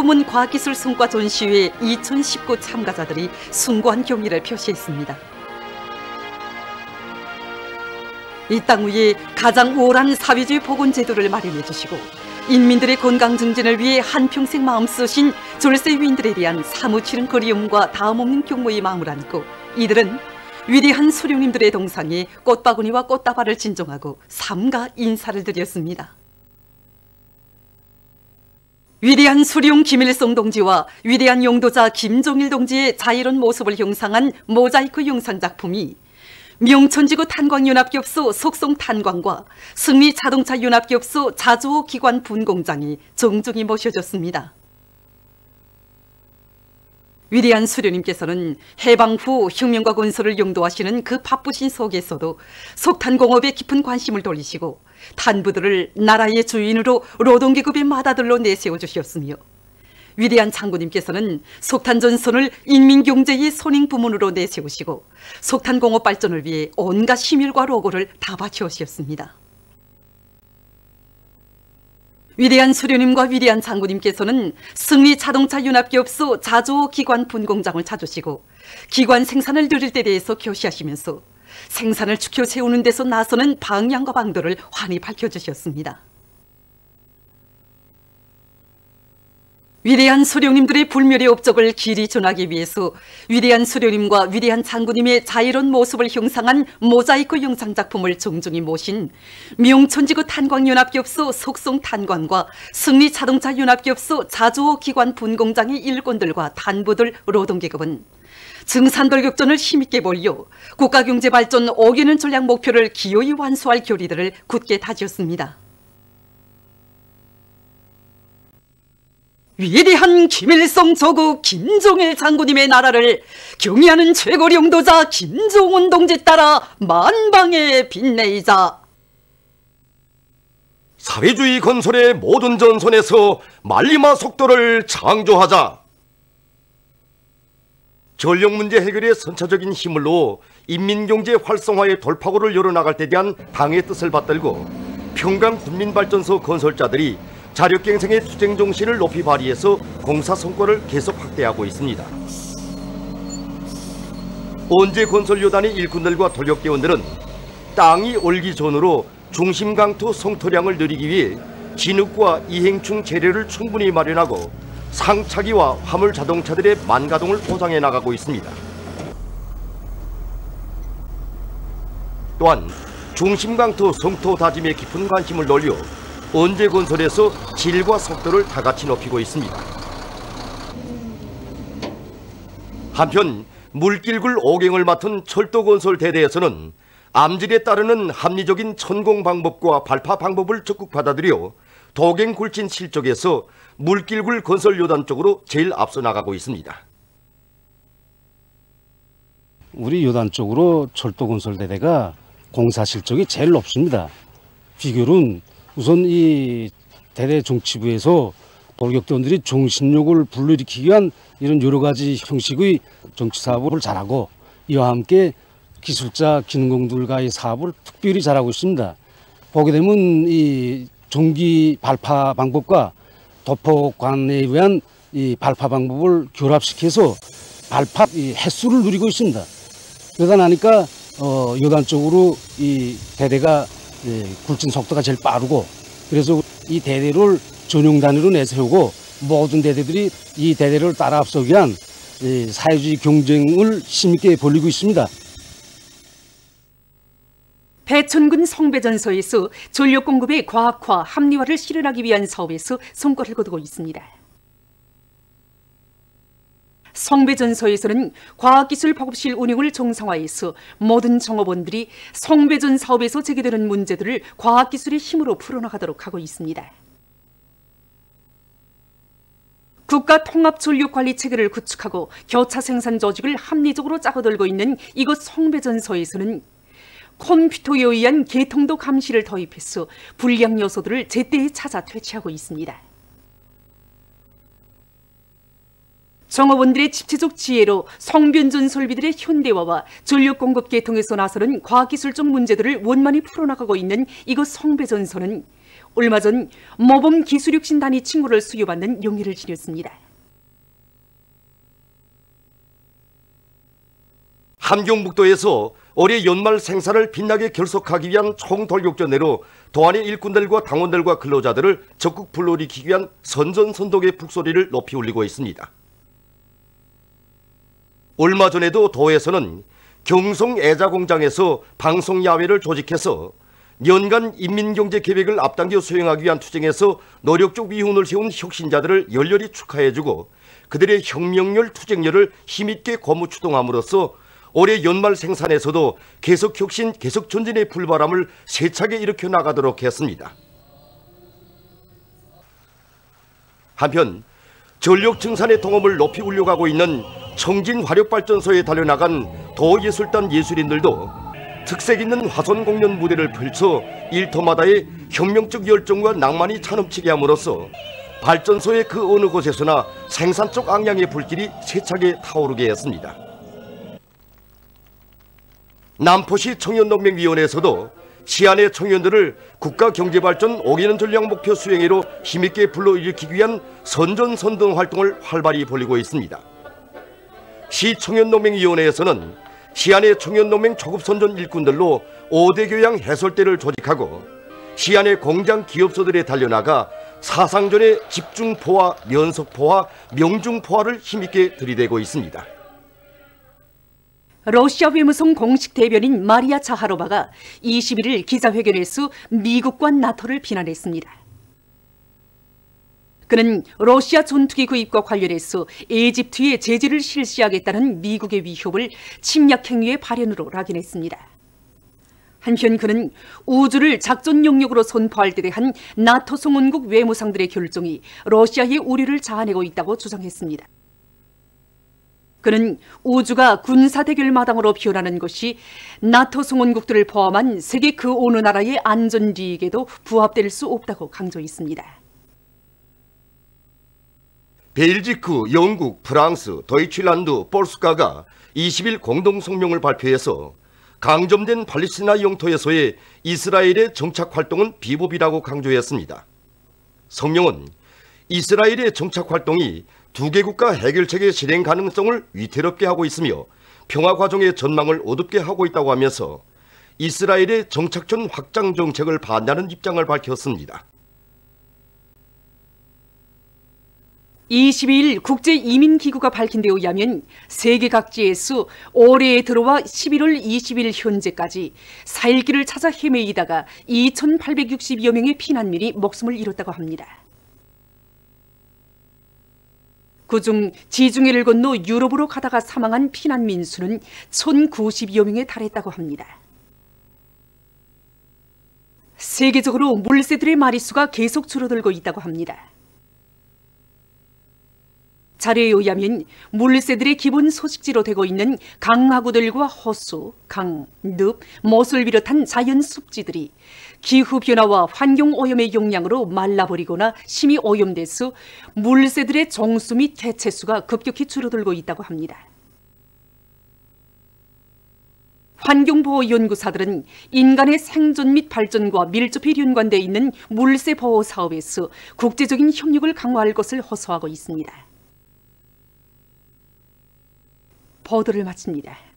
부문 과학기술 성과 전시회 2019 참가자들이 숭고한 경의를 표시했습니다. 이 땅 위에 가장 우월한 사회주의 보건제도를 마련해 주시고 인민들의 건강 증진을 위해 한평생 마음 쓰신 졸세위인들에 대한 사무치는 그리움과 다음없는 경모의 마음을 안고 이들은 위대한 수령님들의 동상에 꽃바구니와 꽃다발을 진정하고 삼가 인사를 드렸습니다. 위대한 수령 김일성 동지와 위대한 용도자 김종일 동지의 자유로운 모습을 형상한 모자이크 영상작품이 명천지구 탄광연합기업소 속송탄광과 승리자동차연합기업소 자주호 기관 분공장이 정중히 모셔졌습니다. 위대한 수령님께서는 해방 후 혁명과 건설을 용도하시는 그 바쁘신 속에서도 석탄공업에 깊은 관심을 돌리시고 탄부들을 나라의 주인으로 노동계급의 맏아들로 내세워주셨으며 위대한 장군님께서는 석탄전선을 인민경제의 선행부문으로 내세우시고 석탄공업 발전을 위해 온갖 심혈과 노고를 다 바쳐오셨습니다. 위대한 수령님과 위대한 장군님께서는 승리자동차연합기업소 자주호 기관 분공장을 찾으시고 기관 생산을 늘릴 때 대해서 교시하시면서 생산을 축혀 세우는 데서 나서는 방향과 방도를 환히 밝혀주셨습니다. 위대한 수령님들의 불멸의 업적을 길이 전하기 위해서 위대한 수령님과 위대한 장군님의 자유로운 모습을 형상한 모자이크 영상작품을 정중히 모신 명천지구 탄광연합기업소 속송탄광과 승리자동차연합기업소 자주호 기관 분공장의 일꾼들과 단부들 노동계급은 증산돌격전을 힘있게 벌여 국가경제발전 5개년 전략 목표를 기어이 완수할 결의들을 굳게 다졌습니다. 위대한 김일성 조국 김종일 장군님의 나라를 경의하는 최고 용도자 김정은 동지 따라 만방에 빛내이자. 사회주의 건설의 모든 전선에서 말리마 속도를 창조하자. 전력 문제 해결에 선차적인 힘을로 인민경제 활성화의 돌파구를 열어나갈 때 대한 당의 뜻을 받들고 평강군민발전소 건설자들이 자력갱생의 투쟁 정신을 높이 발휘해서 공사 성과를 계속 확대하고 있습니다. 언제 건설요단의 일꾼들과 돌격대원들은 땅이 올기 전으로 중심강투 성토량을 늘리기 위해 진흙과 이행충 재료를 충분히 마련하고 상차기와 화물 자동차들의 만가동을 보장해 나가고 있습니다. 또한 중심강투 성토 다짐에 깊은 관심을 돌려 언제 건설에서 질과 속도를 다같이 높이고 있습니다. 한편 물길굴 5경을 맡은 철도건설 대대에서는 암질에 따르는 합리적인 천공 방법과 발파 방법을 적극 받아들여 도갱 굴진 실적에서 물길굴 건설 요단 쪽으로 제일 앞서 나가고 있습니다. 우리 요단 쪽으로 철도건설 대대가 공사 실적이 제일 높습니다. 비결은 우선 이 대대 정치부에서 돌격대원들이 정신력을 불러일으키기 위한 이런 여러 가지 형식의 정치 사업을 잘하고 이와 함께 기술자 기능공들과의 사업을 특별히 잘하고 있습니다. 보게 되면 이 전기 발파 방법과 도포관에 의한 이 발파 방법을 결합시켜서 발파 횟수를 누리고 있습니다. 그러다 나니까 요단 쪽으로 이 대대가 굴진 속도가 제일 빠르고 그래서 이 대대를 전용 단위로 내세우고 모든 대대들이 이 대대를 따라 앞서기 위한 사회주의 경쟁을 힘있게 벌이고 있습니다. 배천군 성배전소에서 전력 공급의 과학화, 합리화를 실현하기 위한 사업에서 성과를 거두고 있습니다. 성배전소에서는 과학기술 보급실 운영을 정상화해서 모든 정업원들이 성배전 사업에서 제기되는 문제들을 과학기술의 힘으로 풀어나가도록 하고 있습니다. 국가 통합 전력 관리 체계를 구축하고 교차 생산 조직을 합리적으로 짜고들고 있는 이곳 성배전소에서는 컴퓨터에 의한 개통도 감시를 도입해서 불량 요소들을 제때에 찾아 퇴치하고 있습니다. 정업원들의 집체적 지혜로 성변전 설비들의 현대화와 전력 공급 개통에서 나서는 과학기술적 문제들을 원만히 풀어나가고 있는 이곳 성배전소는 얼마 전 모범 기술육신단위 칭호를 수여받는 용의를 지녔습니다. 함경북도에서 올해 연말 생산을 빛나게 결속하기 위한 총돌격전으로 도안의 일꾼들과 당원들과 근로자들을 적극 불러일으키기 위한 선전선독의 북소리를 높이 울리고 있습니다. 얼마 전에도 도에서는 경송 애자공장에서 방송야외를 조직해서 연간 인민경제계획을 앞당겨 수행하기 위한 투쟁에서 노력적 위훈을 세운 혁신자들을 열렬히 축하해주고 그들의 혁명열, 투쟁열을 힘있게 고무추동함으로써 올해 연말 생산에서도 계속 혁신, 계속 전진의 불바람을 세차게 일으켜 나가도록 했습니다. 한편 전력 증산의 동업을 높이 울려가고 있는 청진화력발전소에 달려나간 도예술단 예술인들도 특색 있는 화손 공연 무대를 펼쳐 일터마다의 혁명적 열정과 낭만이 차넘치게 함으로써 발전소의 그 어느 곳에서나 생산적 악량의 불길이 세차게 타오르게 했습니다. 남포시 청년농맹위원회에서도 시안의 청년들을 국가경제발전 5개년 전략 목표 수행회로 힘있게 불러일으키기 위한 선전선동 활동을 활발히 벌이고 있습니다. 시 청년농맹위원회에서는 시안의 청년농맹 초급선전 일꾼들로 5대 교양 해설대를 조직하고 시안의 공장 기업소들에 달려나가 사상전의 집중포화, 면석포화, 명중포화를 힘있게 들이대고 있습니다. 러시아 외무성 공식 대변인 마리아 자하로바가 21일 기자회견에서 미국과 나토를 비난했습니다. 그는 러시아 전투기 구입과 관련해서 이집트에 제재를 실시하겠다는 미국의 위협을 침략 행위의 발현으로 낙인했습니다. 한편 그는 우주를 작전 영역으로 선포할 때 대한 나토 성원국 외무상들의 결정이 러시아의 우려를 자아내고 있다고 주장했습니다. 그는 우주가 군사대결 마당으로 변하는 것이 나토 성원국들을 포함한 세계 그 어느 나라의 안전리익에도 부합될 수 없다고 강조했습니다. 벨지크, 영국, 프랑스, 도이칠란드, 포르투갈가 20일 공동성명을 발표해서 강점된 팔레스티나 영토에서의 이스라엘의 정착 활동은 비법이라고 강조했습니다. 성명은 이스라엘의 정착 활동이 두 개국가 해결책의 실행 가능성을 위태롭게 하고 있으며 평화 과정의 전망을 어둡게 하고 있다고 하면서 이스라엘의 정착권 확장 정책을 반대하는 입장을 밝혔습니다. 22일 국제이민기구가 밝힌 데 의하면 세계 각지에서 올해에 들어와 11월 20일 현재까지 살길을 찾아 헤매이다가 2,860여 명의 피난민이 목숨을 잃었다고 합니다. 그중 지중해를 건너 유럽으로 가다가 사망한 피난민 수는 1,090여 명에 달했다고 합니다. 세계적으로 물새들의 마리수가 계속 줄어들고 있다고 합니다. 자료에 의하면 물새들의 기본 서식지로 되고 있는 강하구들과 호수, 강, 늪, 못을 비롯한 자연 습지들이 기후변화와 환경오염의 영향으로 말라버리거나 심히 오염돼서 물새들의 종수 및 개체수가 급격히 줄어들고 있다고 합니다. 환경보호연구사들은 인간의 생존 및 발전과 밀접히 연관되어 있는 물새 보호 사업에서 국제적인 협력을 강화할 것을 호소하고 있습니다. 보도를 마칩니다.